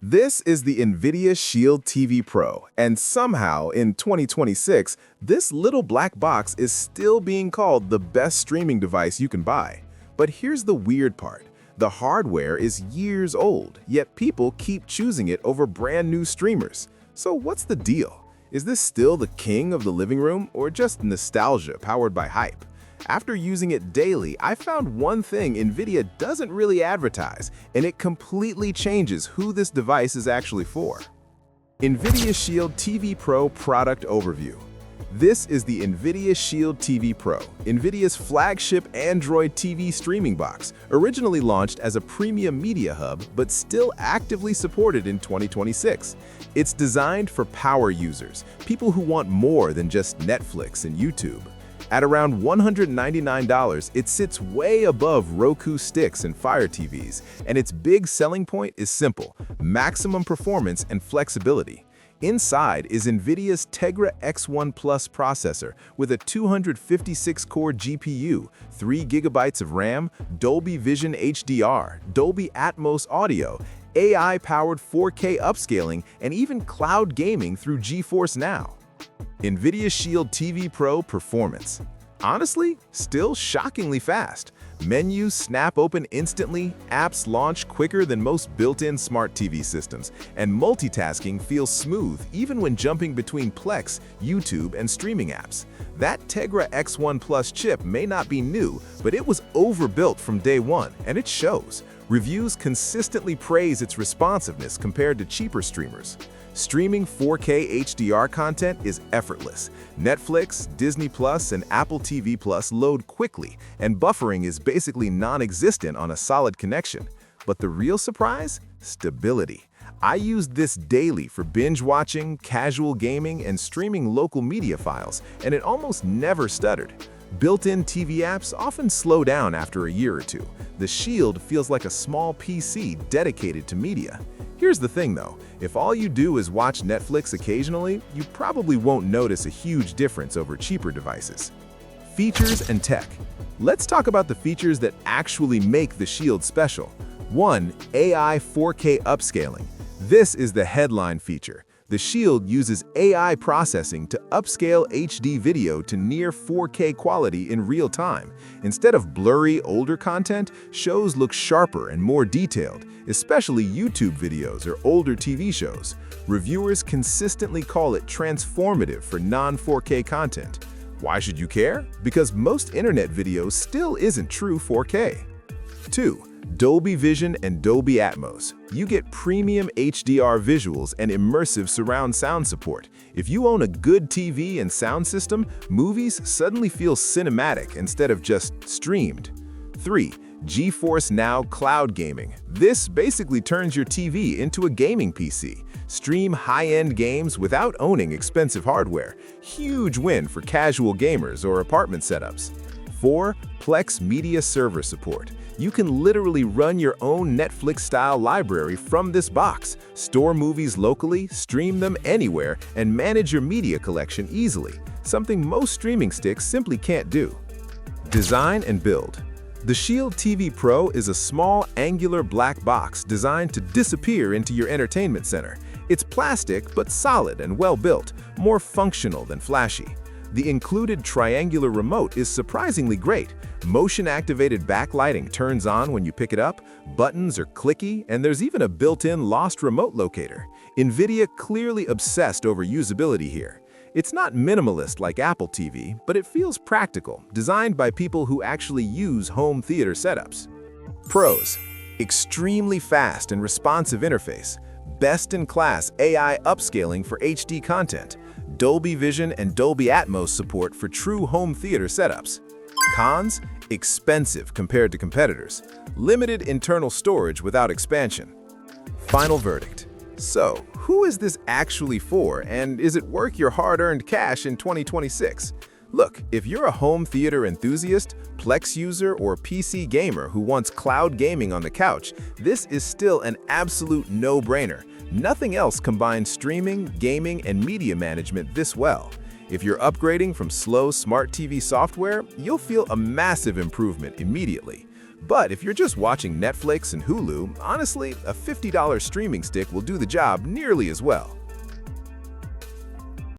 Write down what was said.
This is the NVIDIA Shield TV Pro, and somehow in 2026, this little black box is still being called the best streaming device you can buy. But here's the weird part. The hardware is years old, yet people keep choosing it over brand new streamers. So what's the deal? Is this still the king of the living room, or just nostalgia powered by hype? After using it daily, I found one thing NVIDIA doesn't really advertise, and it completely changes who this device is actually for. NVIDIA Shield TV Pro Product Overview. This is the NVIDIA Shield TV Pro, NVIDIA's flagship Android TV streaming box, originally launched as a premium media hub but still actively supported in 2026. It's designed for power users, people who want more than just Netflix and YouTube. At around $199, it sits way above Roku sticks and Fire TVs, and its big selling point is simple: maximum performance and flexibility. Inside is NVIDIA's Tegra X1 Plus processor with a 256-core GPU, 3 GB of RAM, Dolby Vision HDR, Dolby Atmos audio, AI-powered 4K upscaling, and even cloud gaming through GeForce Now. NVIDIA Shield TV Pro Performance. Honestly, still shockingly fast. Menus snap open instantly, apps launch quicker than most built-in smart TV systems, and multitasking feels smooth even when jumping between Plex, YouTube, and streaming apps. That Tegra X1 Plus chip may not be new, but it was overbuilt from day one, and it shows. Reviews consistently praise its responsiveness compared to cheaper streamers. Streaming 4K HDR content is effortless. Netflix, Disney Plus, and Apple TV Plus load quickly, and buffering is basically non-existent on a solid connection. But the real surprise? Stability. I used this daily for binge watching, casual gaming, and streaming local media files, and it almost never stuttered. Built-in TV apps often slow down after a year or two. The Shield feels like a small PC dedicated to media. Here's the thing though, if all you do is watch Netflix occasionally, you probably won't notice a huge difference over cheaper devices. Features and tech. Let's talk about the features that actually make the Shield special. 1. AI 4K upscaling. This is the headline feature. The Shield uses AI processing to upscale HD video to near 4K quality in real time. Instead of blurry, older content, shows look sharper and more detailed, especially YouTube videos or older TV shows. Reviewers consistently call it transformative for non-4K content. Why should you care? Because most internet video still isn't true 4K. 2. Dolby Vision and Dolby Atmos. You get premium HDR visuals and immersive surround sound support. If you own a good TV and sound system, movies suddenly feel cinematic instead of just streamed. 3. GeForce Now Cloud Gaming. This basically turns your TV into a gaming PC. Stream high-end games without owning expensive hardware. Huge win for casual gamers or apartment setups. 4. Plex Media Server Support. You can literally run your own Netflix-style library from this box, store movies locally, stream them anywhere, and manage your media collection easily, something most streaming sticks simply can't do. Design and build. The Shield TV Pro is a small, angular black box designed to disappear into your entertainment center. It's plastic but solid and well-built, more functional than flashy. The included triangular remote is surprisingly great. Motion-activated backlighting turns on when you pick it up, buttons are clicky, and there's even a built-in lost remote locator. NVIDIA clearly obsessed over usability here. It's not minimalist like Apple TV, but it feels practical, designed by people who actually use home theater setups. Pros: extremely fast and responsive interface, best-in-class AI upscaling for HD content, Dolby Vision and Dolby Atmos support for true home theater setups. Cons: expensive compared to competitors, limited internal storage without expansion. Final verdict. So, who is this actually for, and is it worth your hard-earned cash in 2026? Look, if you're a home theater enthusiast, Plex user, or PC gamer who wants cloud gaming on the couch, this is still an absolute no-brainer. Nothing else combines streaming, gaming, and media management this well. If you're upgrading from slow smart TV software, you'll feel a massive improvement immediately. But if you're just watching Netflix and Hulu, honestly, a $50 streaming stick will do the job nearly as well.